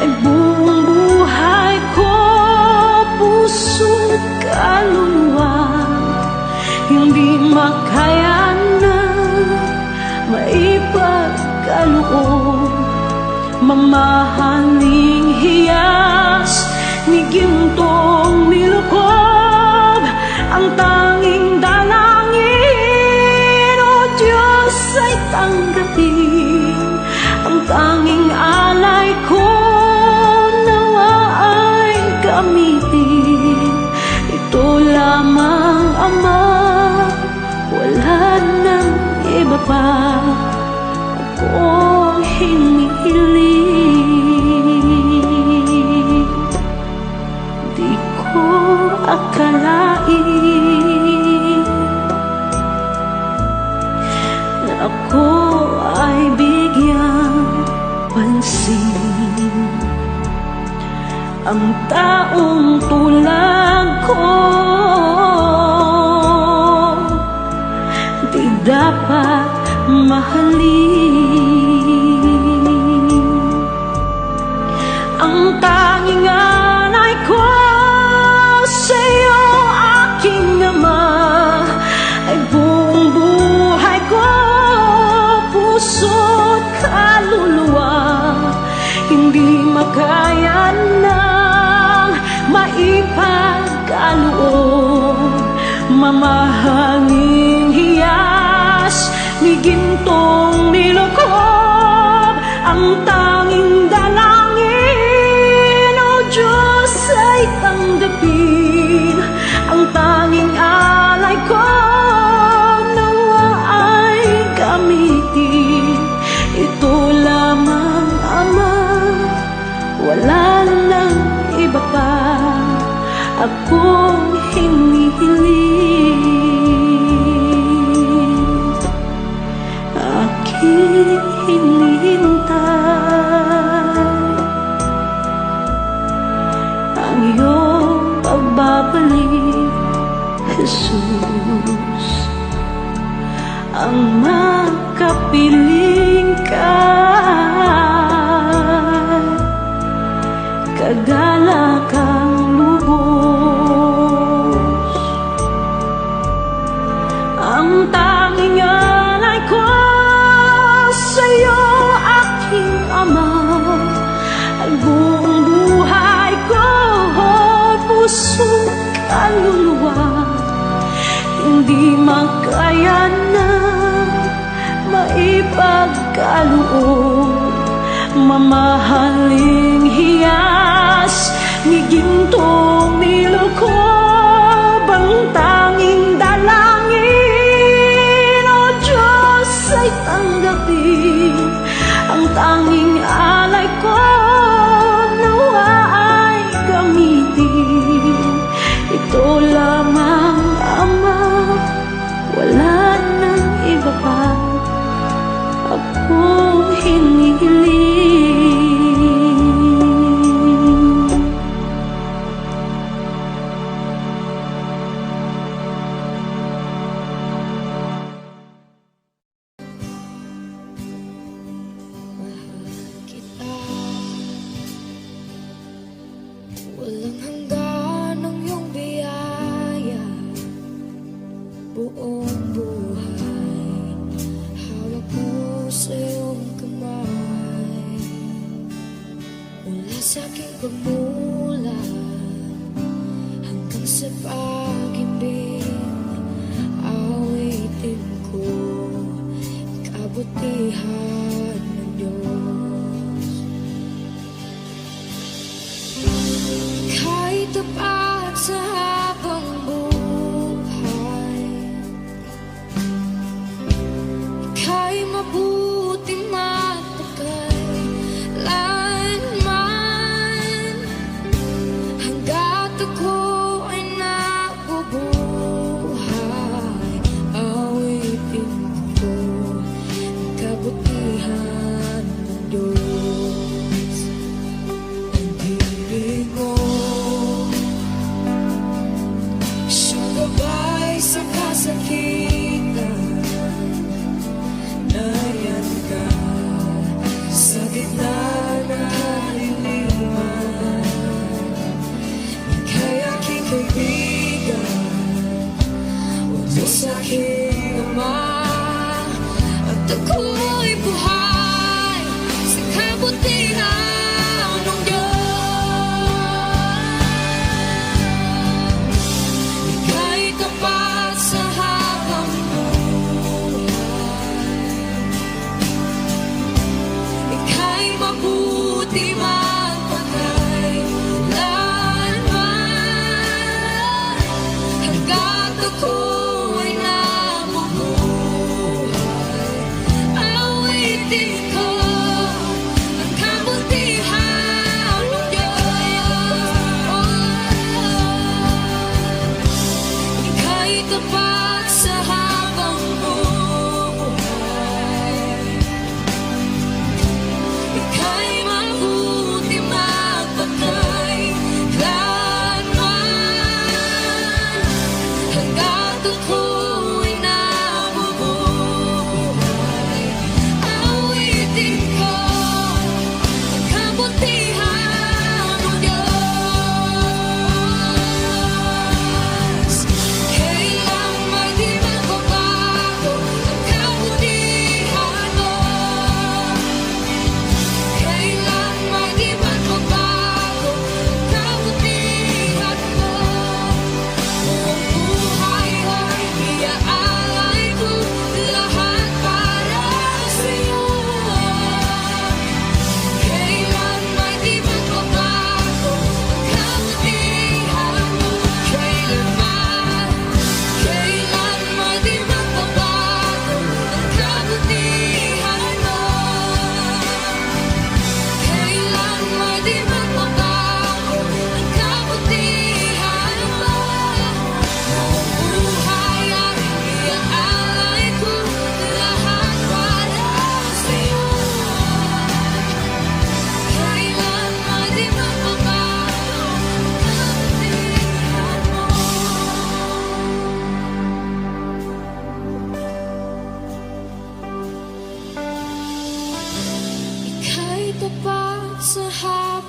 ay buong buhay ko, puso't kaluluwa, hindi makaya na maipagkaloob. Mamahaling hiyas ni gintong nilukob, ang tanging dalangin, o Diyos, ay tanggapin. Ang tanging alay ko, nawa ay gamitin. Ito lamang, Ama, wala nang iba pa akong hinihiling. Di ko akalain na ako ay bigyang pansin. Ang taong tulad ko di dapat mahalin. Ang tanging alay ko sa'yo, aking Ama, ay buong buhay ko, puso't kaluluwa, hindi makaya nang maipagkaloob. Mamahaling hiyas ni gintong nilukob, ang tanging dalangin, o Diyos, ay tanggapin. Ang tanging alay ko, nawa ay gamitin. Ito lamang, Ama, wala nang iba pa akong hinihiling. Aking hinihintay ang iyong pagbabalik, Jesus. Ang makapiling ka, kagalakang lubos. Ang tanging alay ko sa'yo, aking Ama, ay buong buhay ko, puso't kaluluwa, hindi makaya na maipagkaloob. Mamahaling hiyas ni gintong nilukob, ang tanging dalangin, o Diyos, ay tanggapin. Ang tanging alay ko, nawa ay gamitin. Ito lamang, Ama, wala nang iba pa akong hinihiling. Walang hanggan ang iyong biyaya, buong buhay hawak mo sa iyong kamay. Mula sa aking pagmula hanggang sa pag-ibig, awitin ko kabutihan ng Diyos. Ika'y tapat sa habang buhay, ika'y mabuting matagal lanman, hanggat ako ay nabubuhay, awitin ko ang kabutihan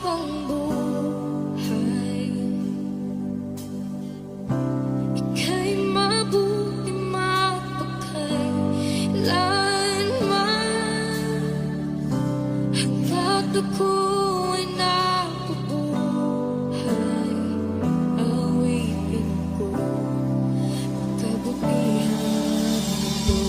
habang buhay. Ika'y mabuti mapagkailanman, hanggat ako'y nabubuhay. Awitin ko kabutihan mo.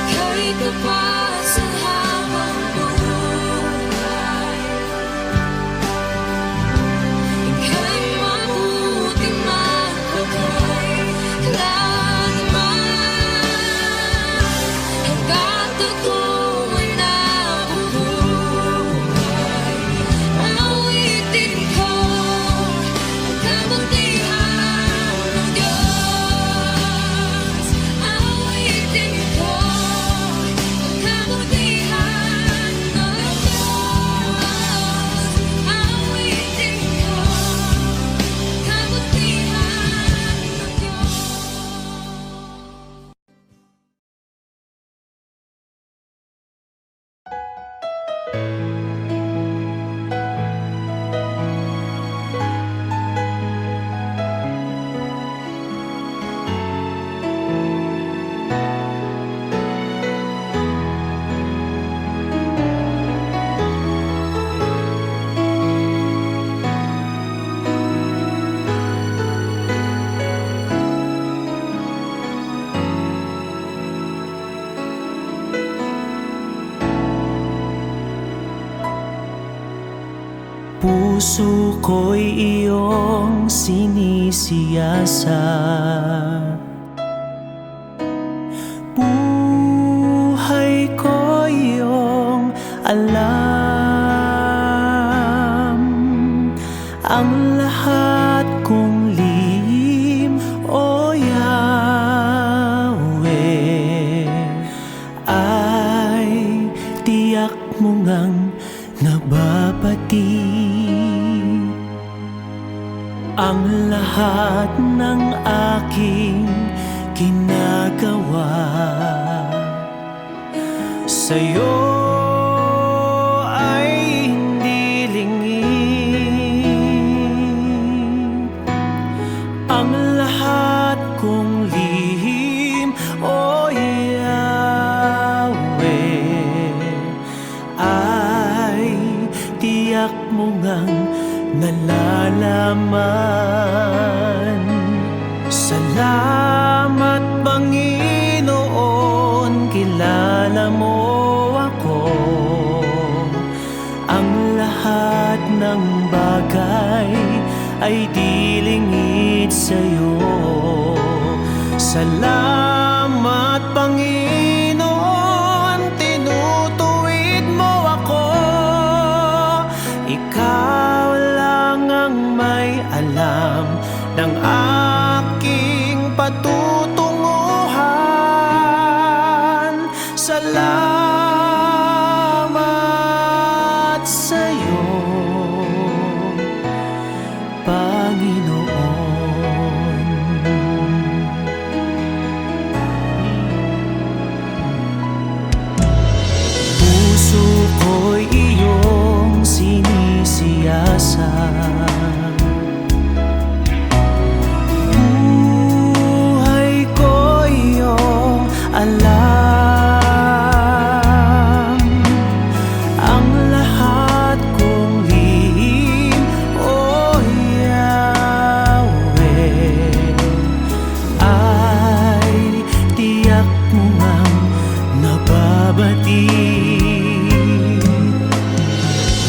Ika'y kapasan habang buhay. Ika'y mabuti mapagkailanman, hanggat ako'y nabubuhay. Awitin ko ang kabutihan ng Diyos. Awitin ko ang kabutihan ng Diyos. Awitin ko ang kabutihan ng Diyos. Puso ko'y iyong sinisiyasat, buhay ko iyong alam. Ang lahat kong lihim, o Yahweh, ay tiyak mo ngang nababati. Ang lahat ng aking ginagawa sa'yo ay hindi lingid. Ang lahat kong lihim, o Yahweh, ay tiyak mo ngang nalalaman. Salamat, Panginoon, kilala mo ako. Ang lahat ng bagay ay di lingid sa'yo. Salamat, Panginoon, tinutuwid mo ako. Ikaw lang ang may alam ng aking patutunguhan. Salamat sa'yo, Panginoon. Puso ko'y iyong sinisiyasat, buhay ko iyong alam. Ang lahat kong lihim, o Yahweh, ay tiyak mo ngang nababati.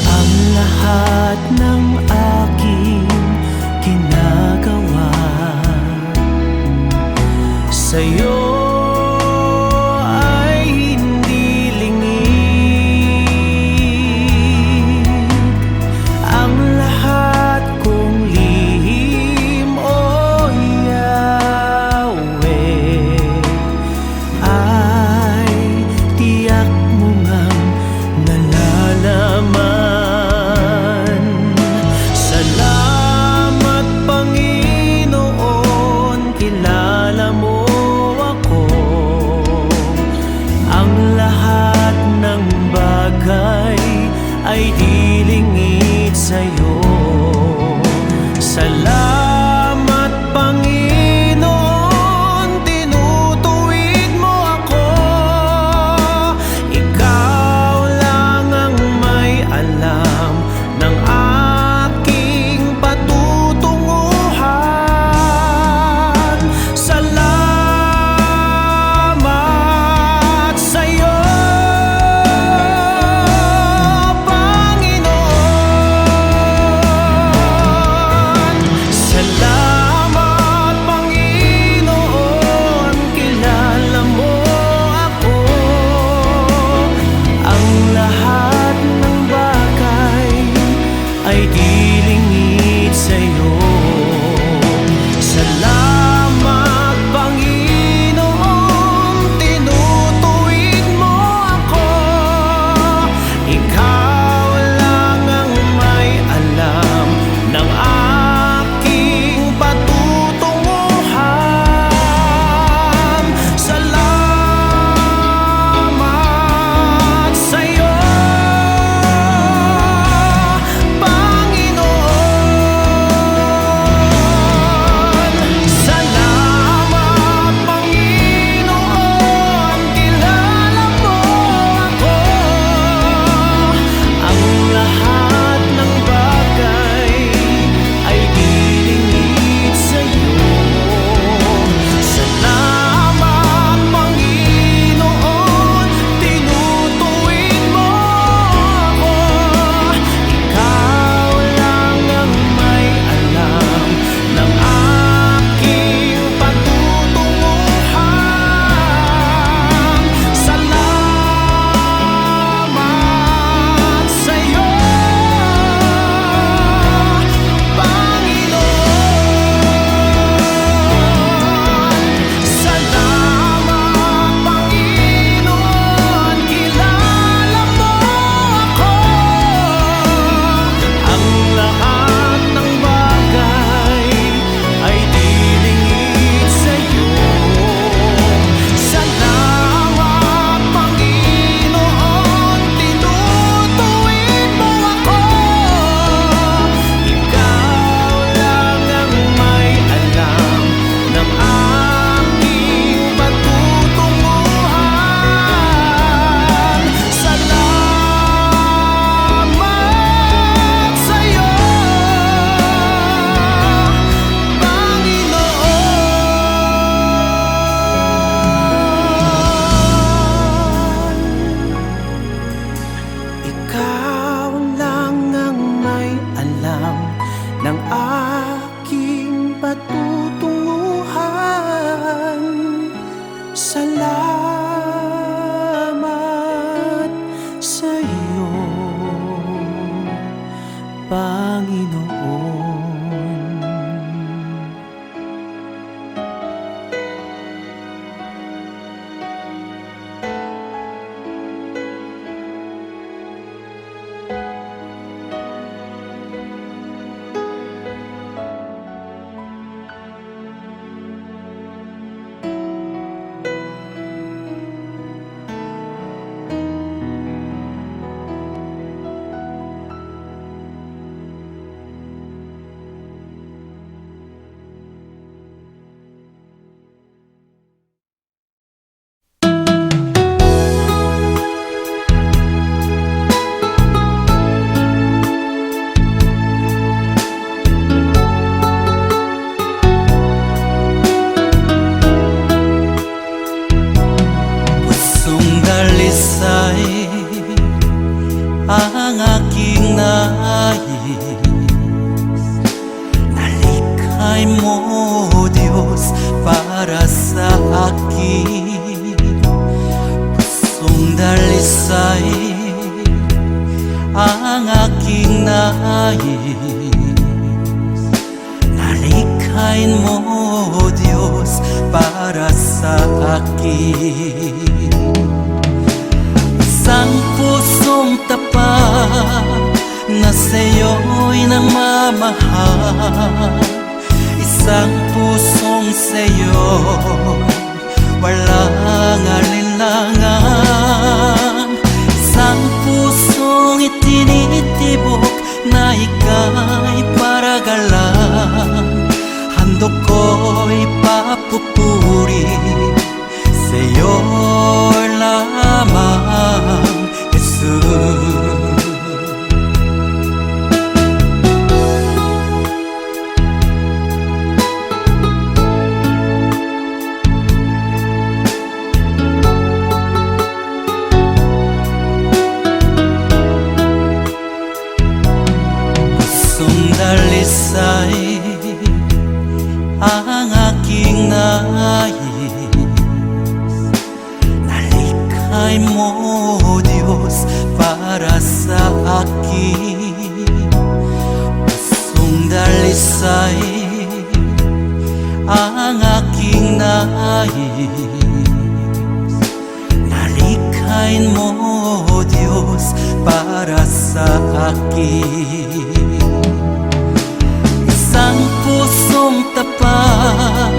Ang lahat ng aking ginagawa sa'yo ay hindi lingid. Ang lahat kong lihim, o Yahweh, ay tiyak mo ngang nalalaman. Salamat, Panginoon, kilala mo ako. akin. Isang pusong tapat na sa'yo'y nagmamahal. Isang pusong sa'yo walang alinlangan. Isang pusong itinitibok na ika'y paragalan. Handog ko'y papupuri sa'yo lamang, Jesus. Dalisay ang aking nais, nalikhay mo, Diyos, para sa akin. Pusong dalisay ang aking nais, nalikhay mo, Diyos, para sa akin. Isang pusong tapat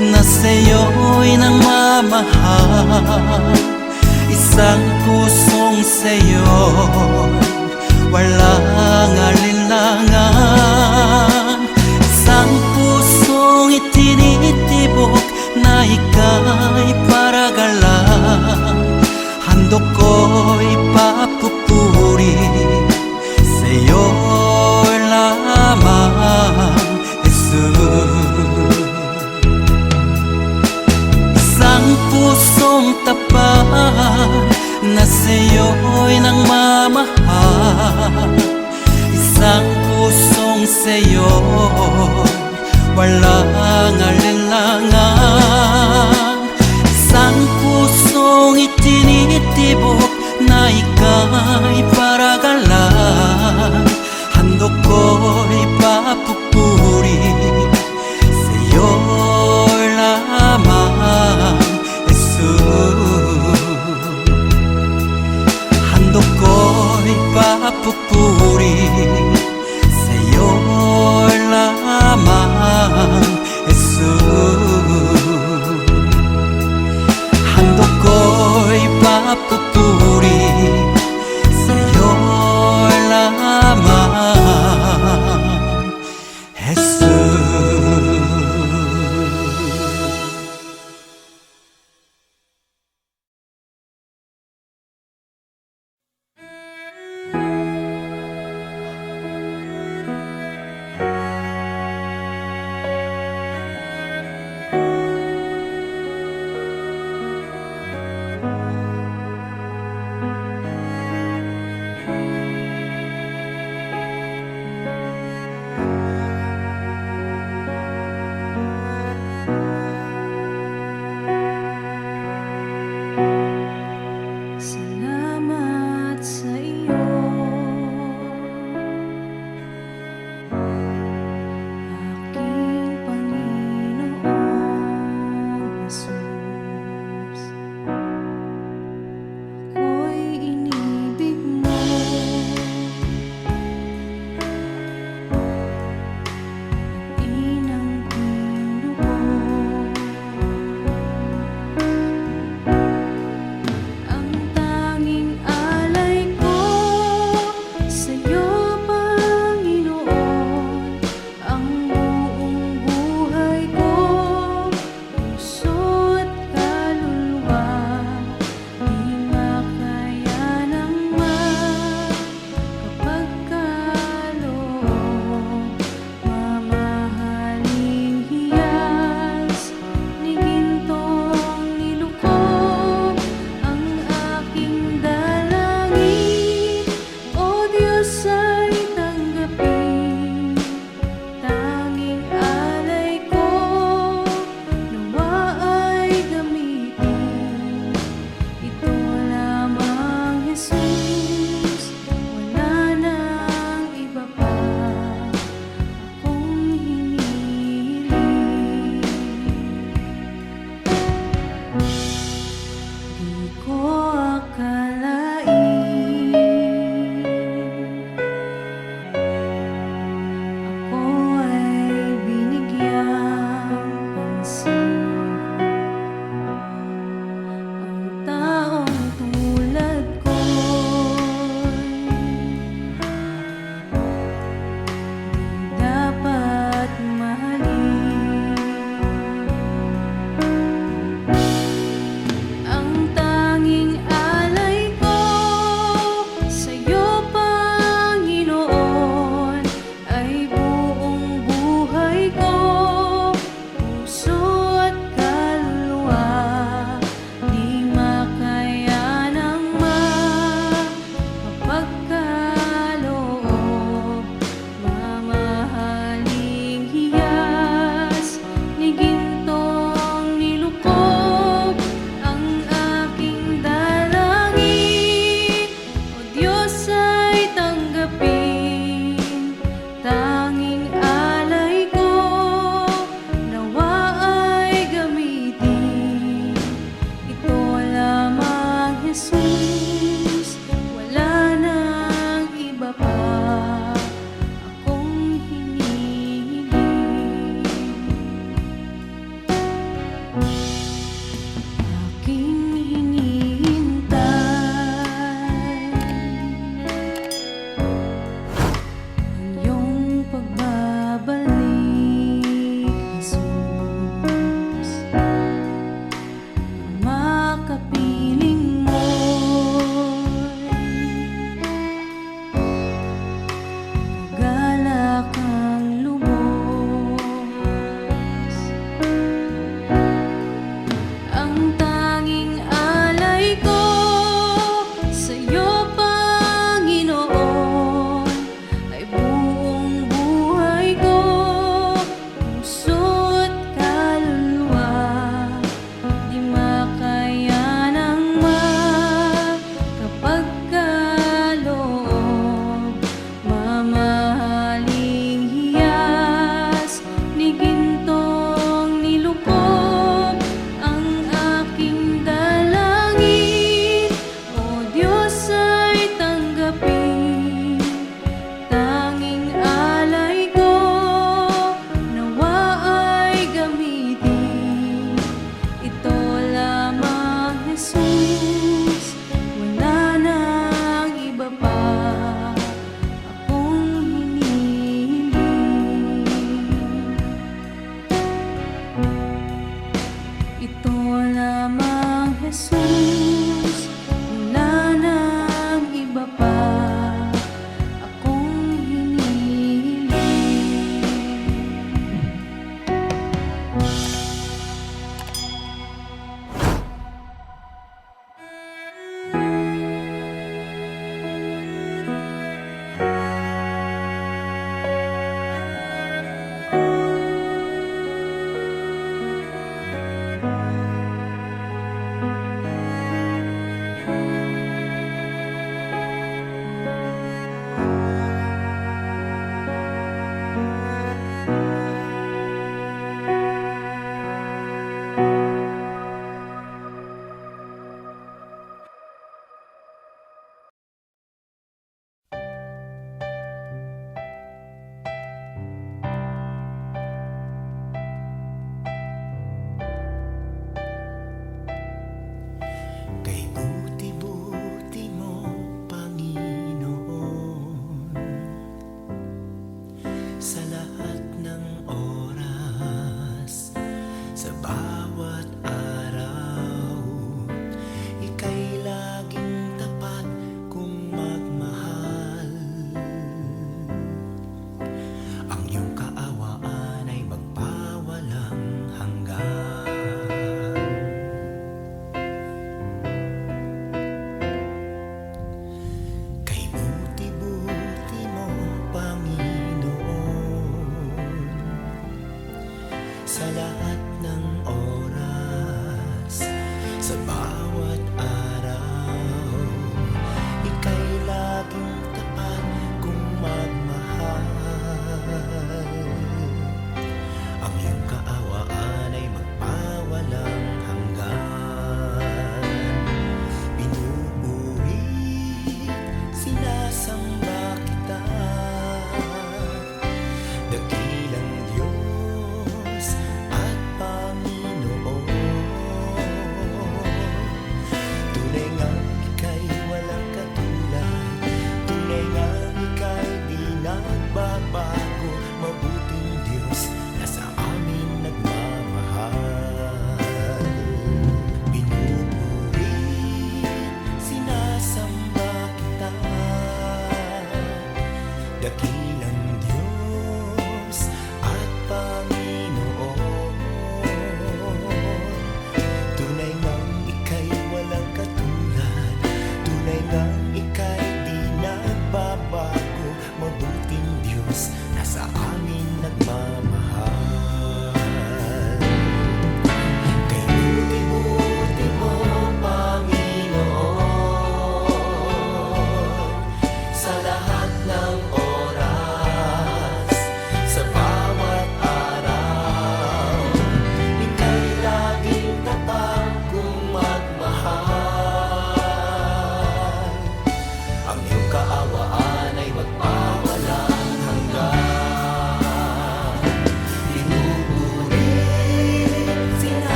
na sa'yo'y nagmamahal. Isang pusong sa'yo walang alinlangan. Isang pusong itinitibok na ika'y paragalan. Handog ko'y papupuri sa'yo lamang, Jesus. Isang pusong tapat na sa'yo'y nagmamahal. Isang pusong sa'yo walang alinlangan. Isang pusong itinitibok na ika'y paragalan. Handog ko'y papupuri sa'yo lamang, Jesus. Handog ko'y papupuri sa'yo lamang, Jesus. Jesus, wala nang iba pa akong hinihiling. Aking hinihintay ang iyong pagbabalik, Jesus. Makapiling mo'y galak ang lubos. Ang tanging alay ko sa'yo, Panginoon, ay buong buhay ko, puso't kaluluwa. Di makayanang makapagkaloob, mamahaling hiyas ni gintong nilukop ang aking dalangin. O Diyos, ay tanggapin tanging alay ko, nawa ay gamitin ito lamang, Jesus. Wala nang iba pa akong hinihiling. Ito lamang, Jesus. Wala nang iba pa akong hinihiling. Kay buti-buti mo, Panginoon, sa lahat ng oras, sa bawat araw, ika'y laging tapat kung magmahal. Ang iyong kaawaan ay magpawalang hanggan.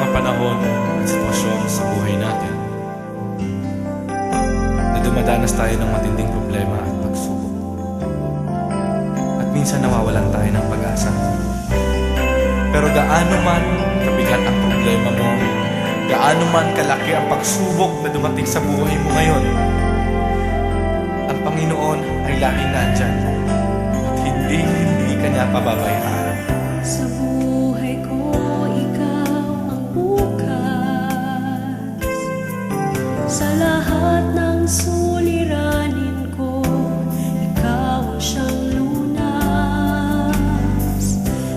panahon at sitwasyon sa buhay natin na dumadanas tayo ng matinding problema at pagsubok. At minsan nawawalan tayo ng pag-asa. Pero gaano man kabigat ang problema mo, gaano man kalaki ang pagsubok na dumating sa buhay mo ngayon, ang Panginoon ay laging nandyan at hindi ka niya pababayaan. Sa buhay ko, ikaw ang bukas. Sa lahat ng suliranin ko, ikaw ang siyang lunas.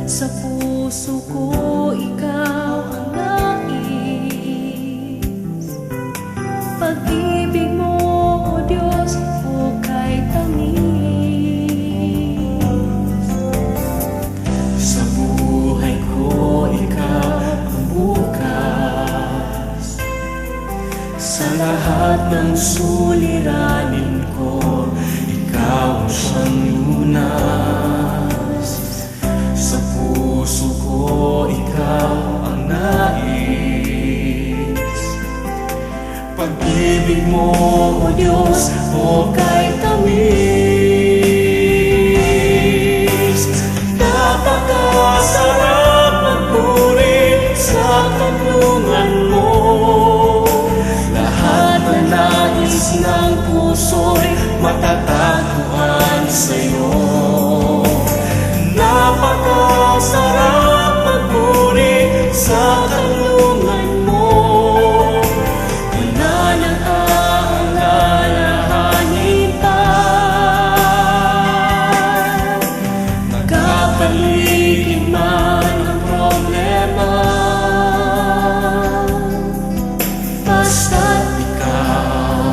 Sa puso ko, ikaw ang nais. Pag-ibig mo, O Diyos, hukay tamis. Sa buhay ko, ikaw ang bukas. Sa lahat ng suliranin ko, ikaw ang siyang lunas. Sa puso ko, ikaw ang nais. Pag-ibig mo, O Diyos, hukay tamis. Napakasarap magpuri sa kanlungan mo. Lahat na nais ng puso'y matatagpuan sa'yo. Napakasarap magpuri sa kanlungan mo. Wala nang aalalahanin pa. Nagkapaligid man ang problema, basta't ikaw,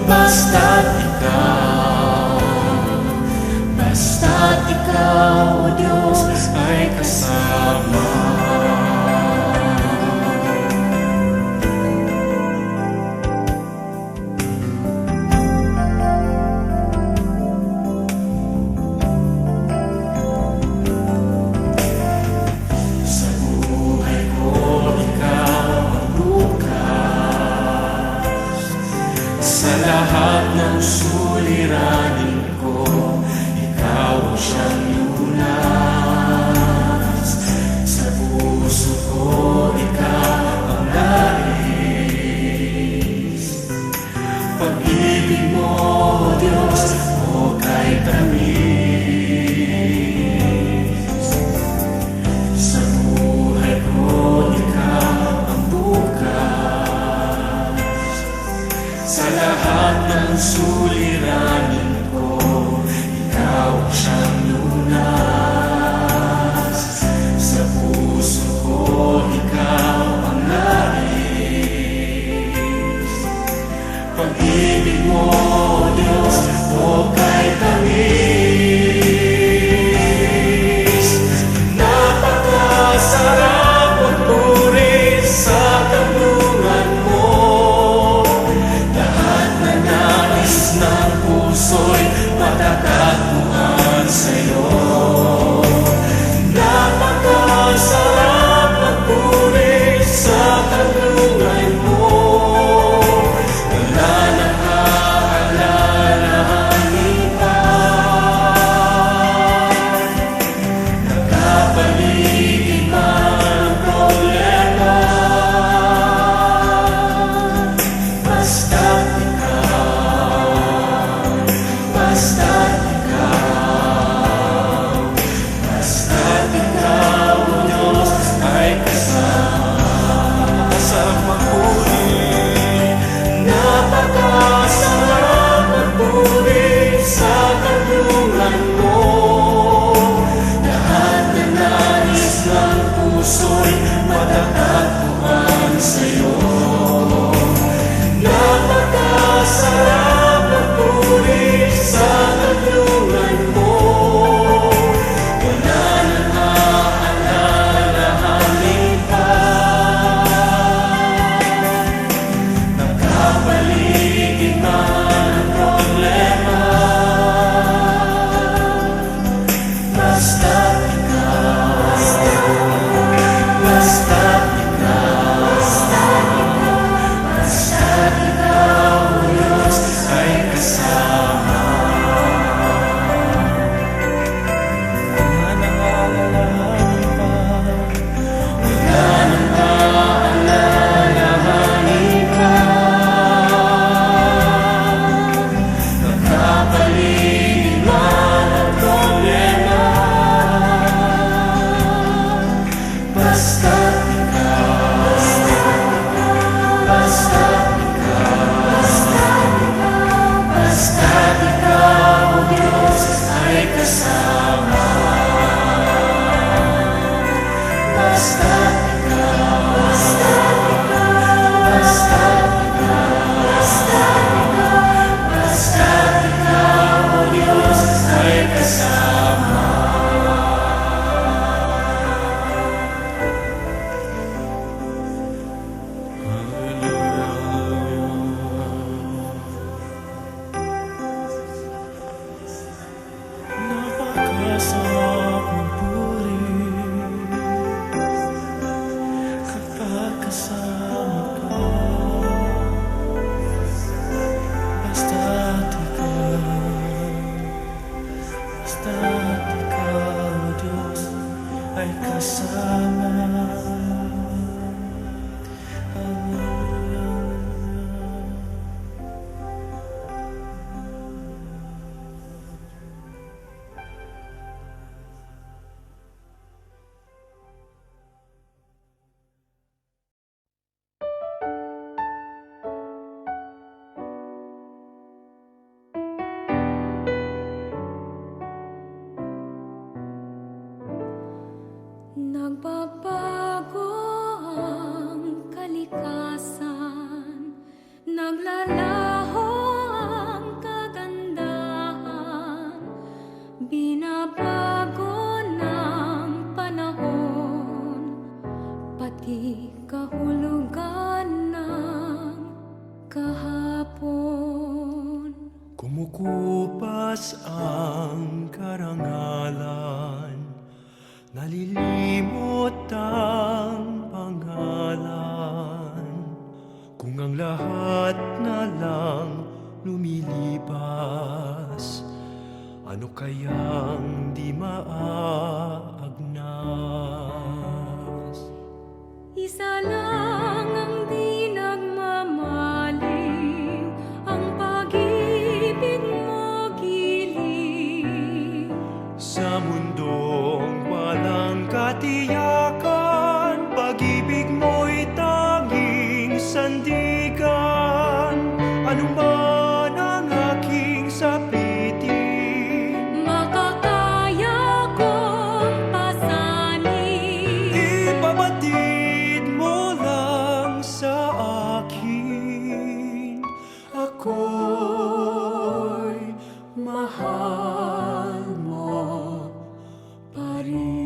basta't ikaw, basta't ikaw, O Diyos, ay kasama. Sa buhay ko, ikaw ang bukas. Sa lahat ng suliranin ko, ikaw ang siyang lunas. Sa puso ko, ikaw ang nais. Pag-ibig mo, O Diyos, hukay tamis. Sa buhay ko, ikaw ang bukas. Sa lahat ng suliranin ko, ikaw ang siyang lunas. Sa puso ko, ikaw ang nais. Pag-ibig mo, O Diyos, hukay tamis. Napakasarap magpuri sa kanlungan mo. Lahat na nais ng puso'y matatagpuan sa'yo. Napakasarap magpuri sa kanlungan mo. Wala nang aalalahanin pa. Nagkapaligid man ang problema, basta't ikaw, basta't ikaw, basta't ikaw, O Diyos, ay kasama. Sarap magpuri, napakasarap magpuri sa kanlungan mo. Lahat na nais ng puso'y matatagpuan sa'yo. Napakasarap magpuri sa kanlungan mo. Wala nang aalalahanin pa. Nagkapaligid man ang problema, basta't ikaw, basta't kasama ka. Basta't ikaw, Diyos, ay kasama. Nagbabago ang kalikasan, naglalaho ang kagandahan, binabago ng panahon, pati kahulugan ng kahapon. Kumukupas ang karangalan, nalilimot ang pangalan. Kung ang lahat na lang lumilipas, ano kayang di maagnas? Isa lang ang di nagmamaliw, ang pag-ibig mo giliw. Sa mundong walang katiyakan, pag-ibig mo'y tanging sandigan. Ano man ang aking sapitin, Makakaya kong pasanin. ipabatid mo lang sa akin. Ako'y mahal mo pa rin.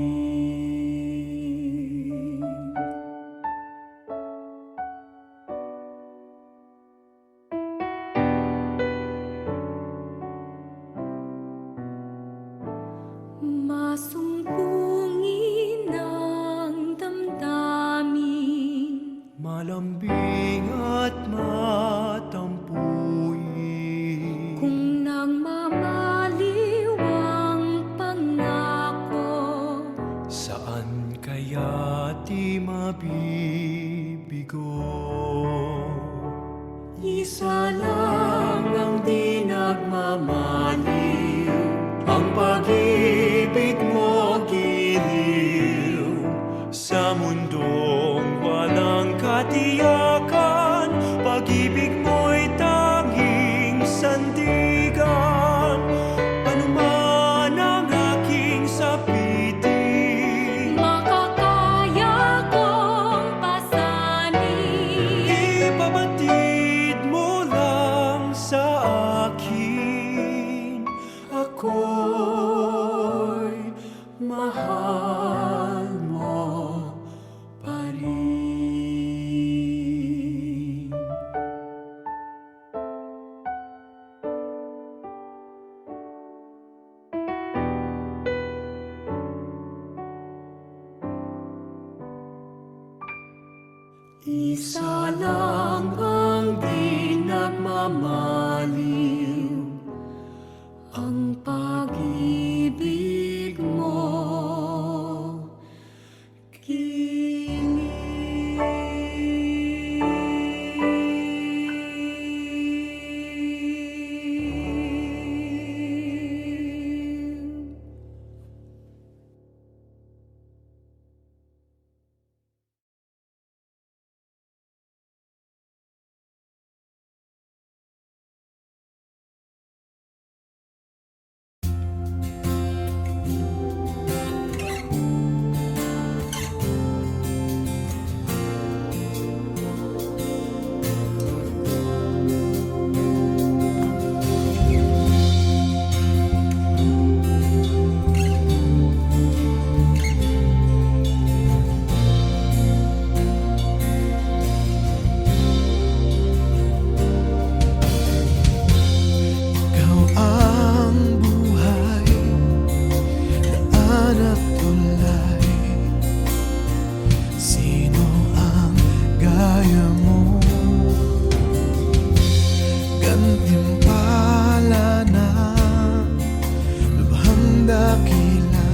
Masumpungin ang damdamin, Malambing at matampuin. kung nagmamaliw ang pangako. Saan kaya di mabibigo? Isa lang ang di nagmamaliw, ang pag-ibig mo giliw. Sa mundong walang katiyakan, pag-ibig mo'y tanging sandigan. Ano man ang aking sapitin, Makakaya kong pasanin. ipabatid mo lang sa akin. Ako'y mahal mo pa rin. Isa lang ang di nagmamaliw, ang pag-ibig mo gaya mo, gantimpala na lubhang dakila.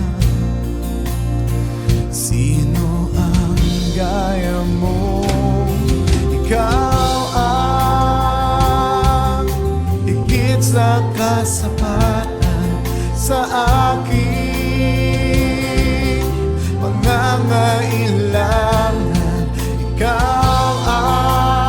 Sino ang gaya mo? Ikaw ang higit sa kasapatan sa aking pangangailangan. Ikaw ang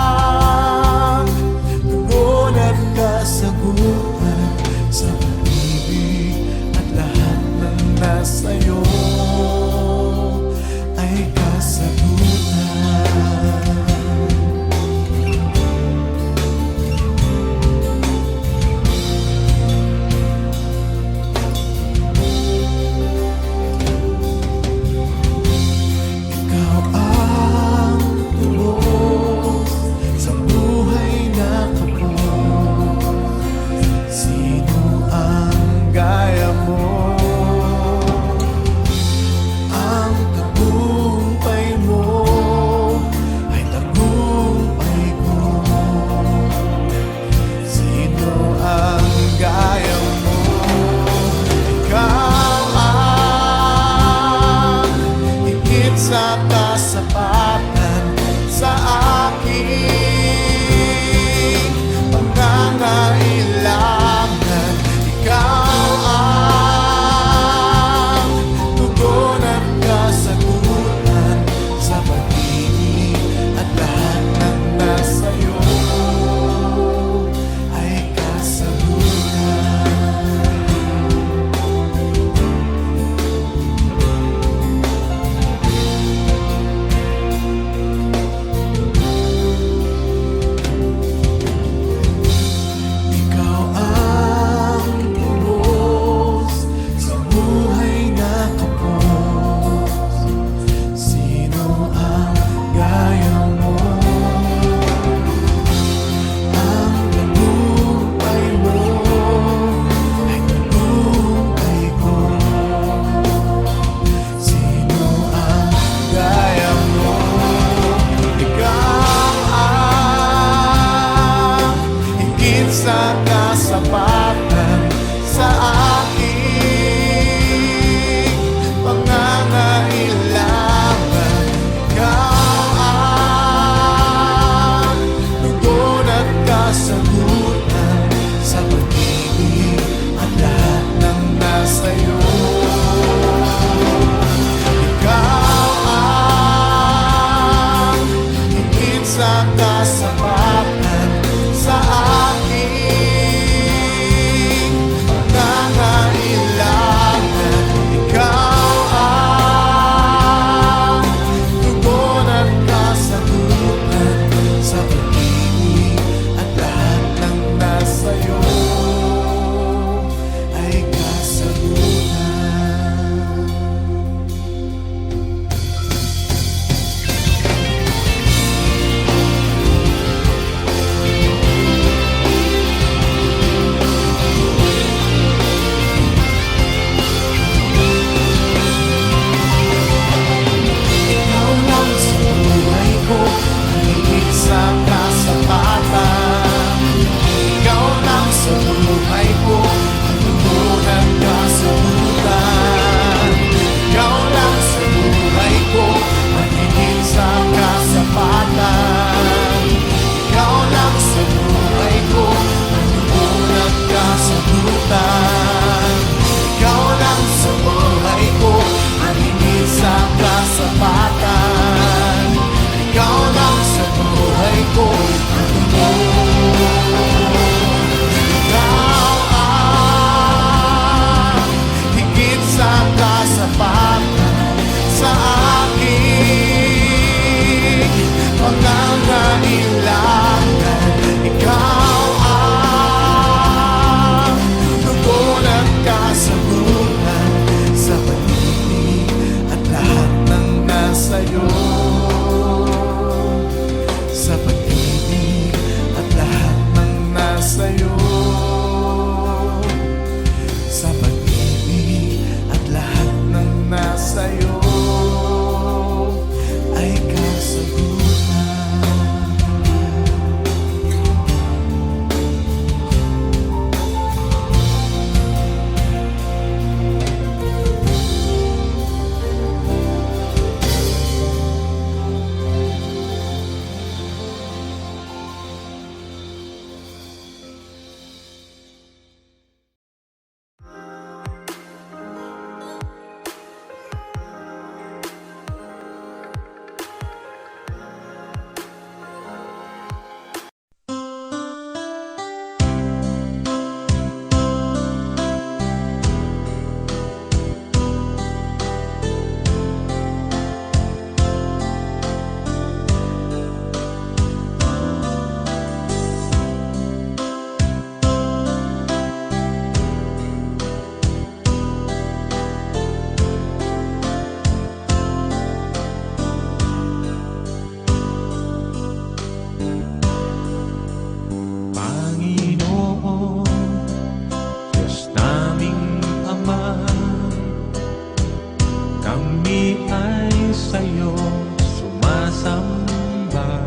sumasamba.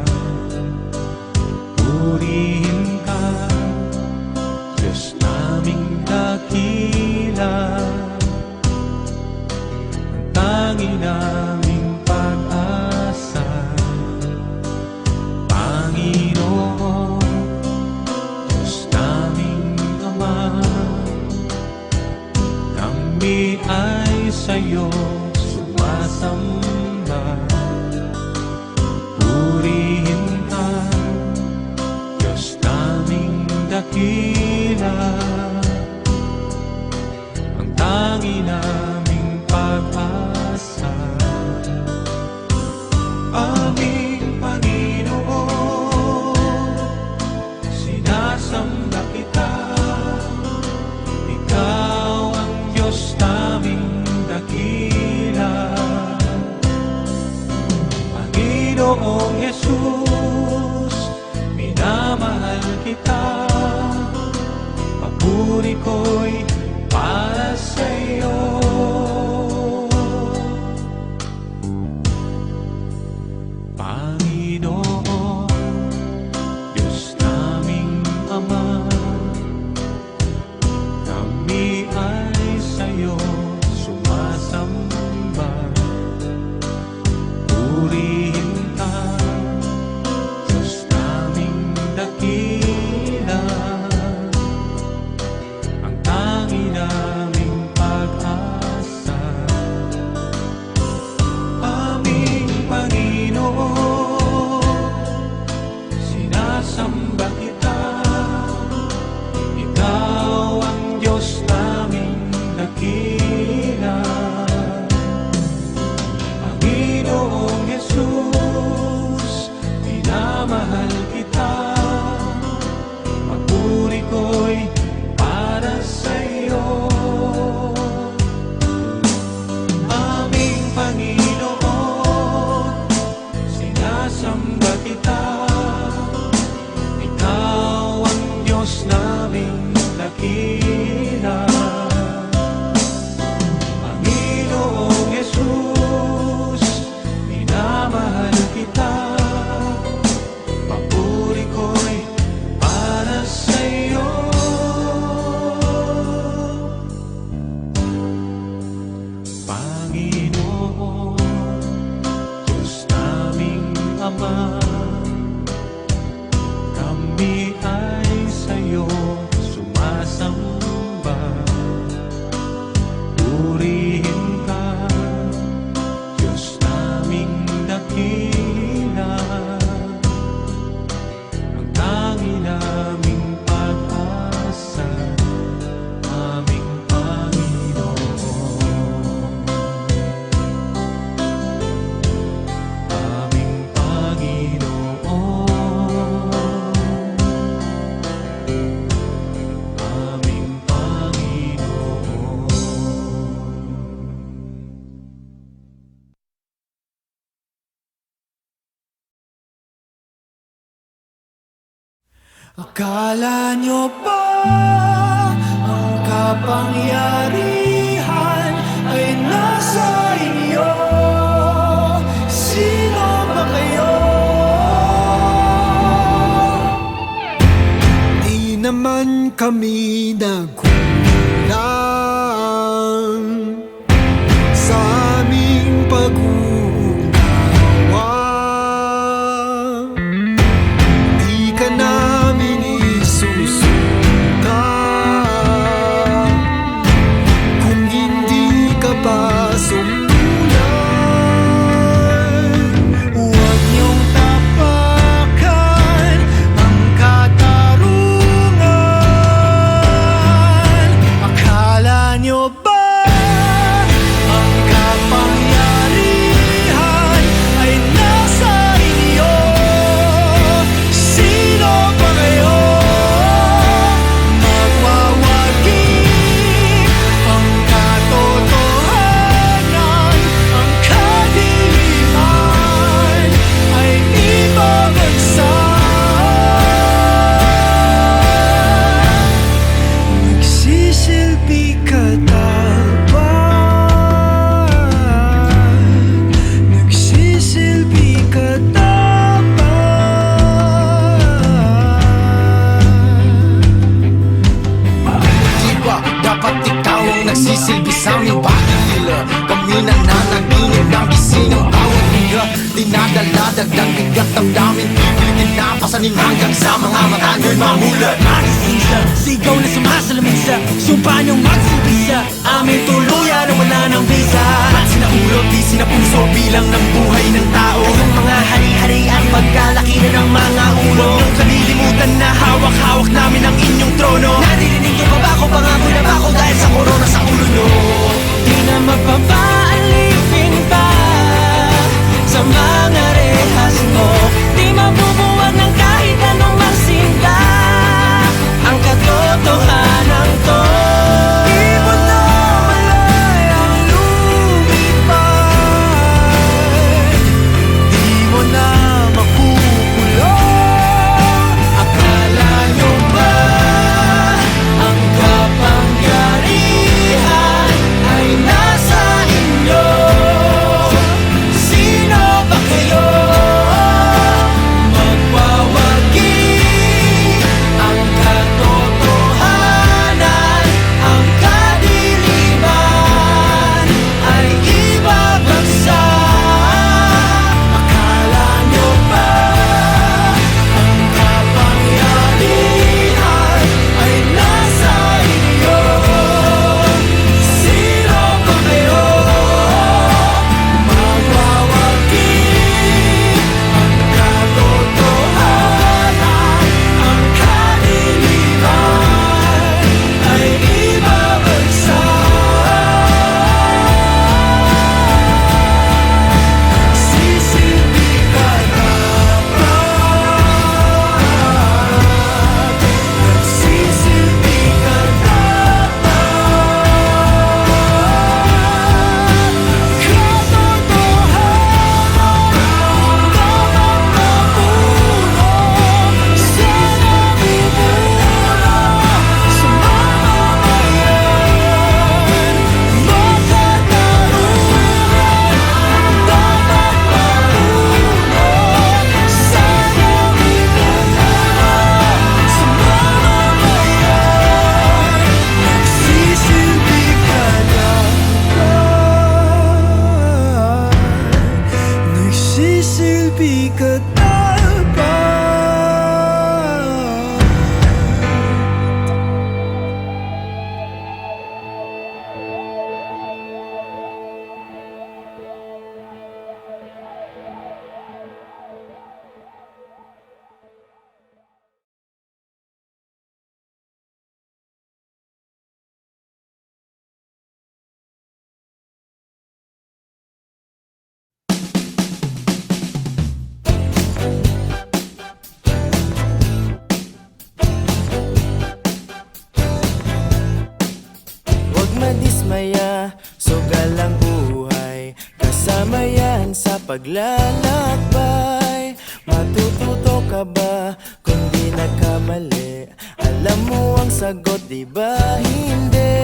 Purihin ka, Diyos naming dakila, ang tangi naming pag-asa. Panginoon, Diyos naming Ama, kami ay sa'yo sumasamba. Purihin ka, Diyos naming dakila, ang tangi naming pag-asa. Aming Panginoon, sinasamba kita, ikaw ang Diyos naming dakila. Panginoong Jesus, minamahal kita, papuri ko'y para sa'yo. Panginoon, Diyos naming Ama, kami ay sa'yo sumasamba. Purihin ka, Diyos naming dakila, ang tangi naming pag-asa. Aming Panginoon, sinasamba kita, ikaw ang Diyos naming dakila. Panginoong Jesus, minamahal kita, papuri ko'y para sa'yo. Aming Panginoon, sinasamba kita, ikaw ang Diyos naming dakila. Panginoong Jesus, minamahal kita, papuri ko'y para sa'yo. Panginoon, Diyos naming Ama, kami ay sa'yo sumasamba. Purihin ka, Diyos naming dakila, ang tangi naming pag-asa. Aming Panginoon, aming Panginoon, aming Panginoon. Akala nyo ba ang kapangyarihan ay nasa inyo? Sino ba kayo? Di naman kami nagkulang sa aming pag-uunawa. Di ka namin isusuka kung hindi ka pa sumulan. Huwag niyong tapakan ang katarungan. mabigat damdamin Pipilitin na pasanin hanggang sa mga mata nyo'y mamulat Magising siya, sigaw na sumasalamin siya Sumpa niyong magsibisa Aming tuluyan na wala ng visa At sinahulog di sinapuso bilang ng buhay ng tao Kayong mga hari-hari at pagkalaki na ng mga ulo Huwag niyong kalilimutan na hawak-hawak namin ang inyong trono Naririnig niyo ba ba ako? Pangako'y na ba ako dahil sa korona sa ulo niyo? Di na mapapaalipin pa sa mga rehas mo Di mabubuwag ng kahit anong magsinta Ang katotohanan to Di mo na malayang lumipad Di mo na makukulong Akala nyo ba ang kapangyarihan ay nasa inyo? Sino ba kayo? Magwawagi ang katotohanan, ang kadiliman ay ibabagsak. Akala nyo ba ang kapangyarihan ay nasa inyo? Sino ba kayo? Magwawagi ang katotohanan, ang kadiliman ay ibabagsak. Sisilbi ka dapat, nagsisilbi ka Nagsisilbi ka dapat Huwag madismaya, sugal ang buhay Kasama yan sa paglalakbay Matututo ka ba kung di nagkamali? Alam mo ang sagot, di ba hindi?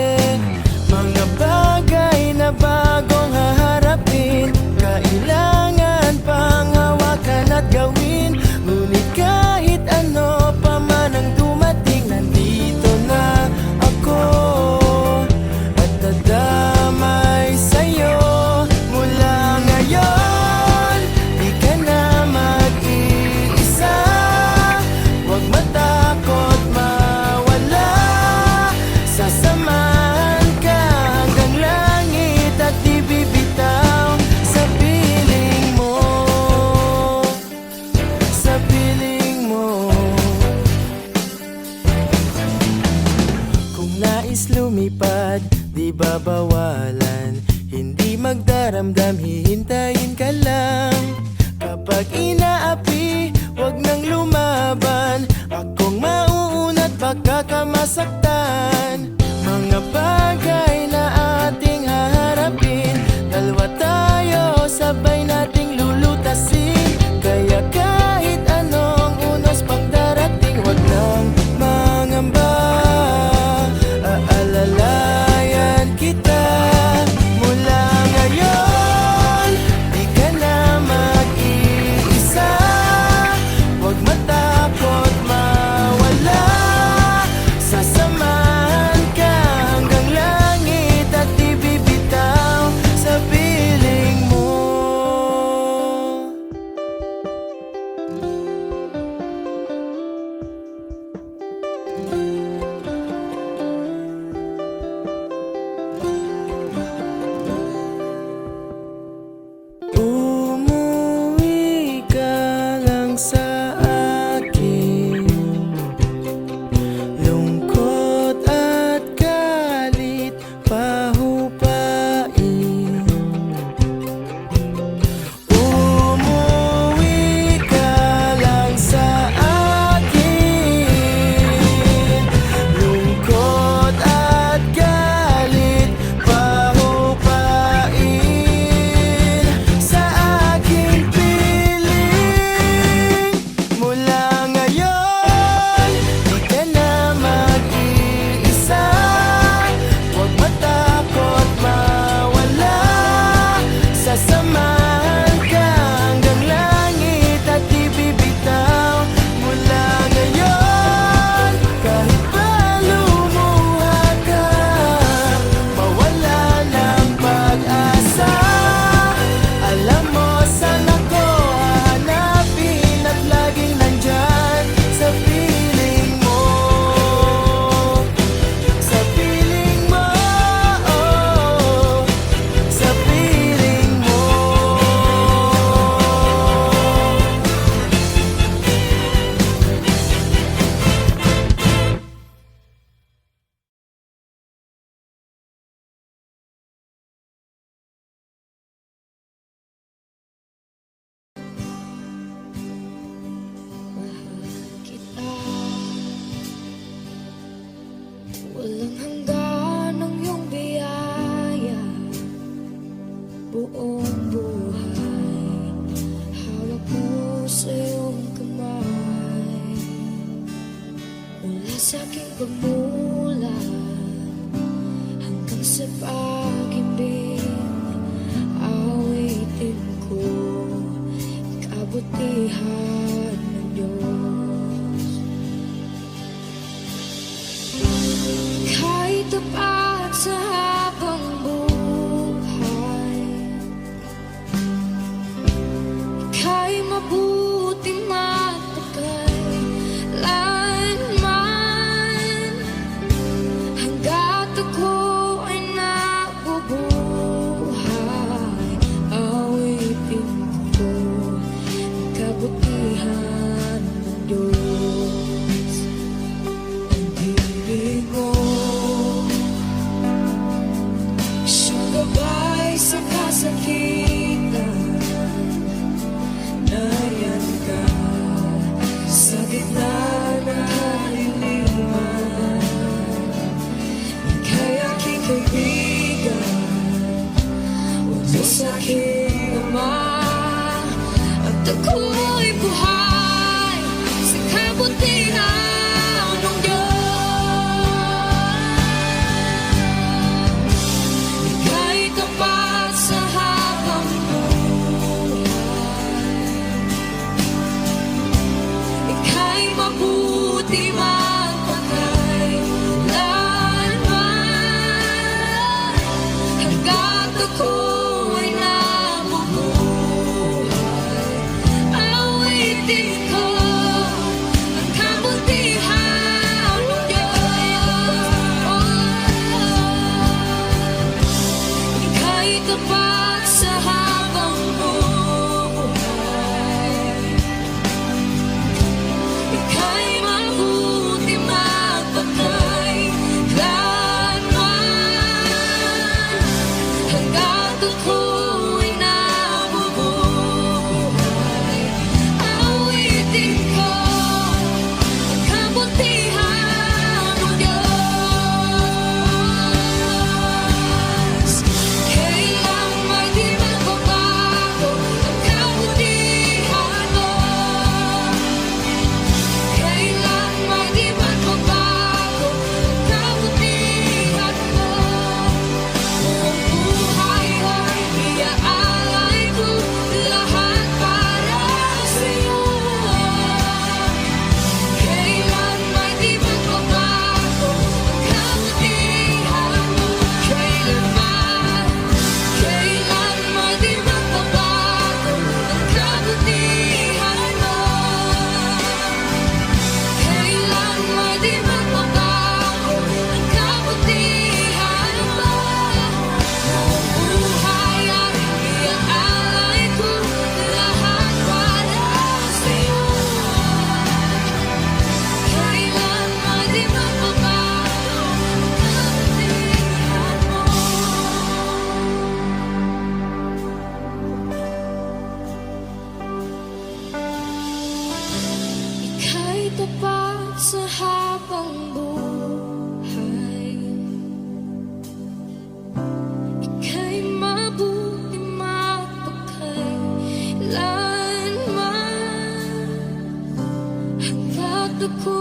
Mga bagay na bagong haharapin Kailangan pang hawakan at gawin Ngunit kahit ano pa man ang dumating Nandito na ako at dadamay sa'yo Mula ngayon, di ka na mag-iisa Huwag matakot mawala Sasamahan ka hanggang langit At di bibitaw sa piling mo Sa piling mo Kung nais lumipad, di babawalan Hindi magdaramdam, hihintayin ka lang Kapag inaapi, wag nang lumaban Akong mauunat, baka ka masaktan Mga bagay na ating haharapin Dalawa tayo, sabay nating lulutasin Kaya kahit anong unos pang darating Wag nang mangamba, aalalayan kita Mula ngayon, di ka na mag-iisa Huwag matakot mawala Sasamahan sa aking pagmula hanggang sa pag-ibig, awitin ko kabutihan ng Diyos. Kahit tapat sa habang buhay, ika'y mabuti magpakailanman. Hanggat ako ay nabubuhay, awitin ko ang kabutihan ng Diyos. Ang ibig mo, siyang gabay sa kasakitan. Nariyan ka sa gitna ng kaliliman. Ika'y aking kaibigan, utos sa aking ama, at ako'y buhay sa kabutihan ng Diyos. Ika'y tapat sa habang buhay, ika'y mabuti magpakailanman. Hanggat ako ay nabubuhay, awitin ko ang kabutihan ng Diyos. Ika'y tapat sa habang buhay, ika'y mabuti magpakailanman. Hanggat ako ay nabubuhay, awitin ko ang kabutihan ng Diyos. Kailan may di magbabago ang kabutihan mo. Kailan may di magbabago ang kabutihan mo. Buong buhay ay iaalay ko lahat para sa'yo. Kailan may di magbabago ang kabutihan mo. Kailan may di magbabago ang kabutihan mo. Kailan may di magbabago ang kabutihan mo. Buong buhay ay iaalay ko lahat para sa'yo. Kailan may di magbabago ang kabutihan mo. Ika'y tapat sa habang buhay, ika'y mabuti magpakailanman. Hanggat ako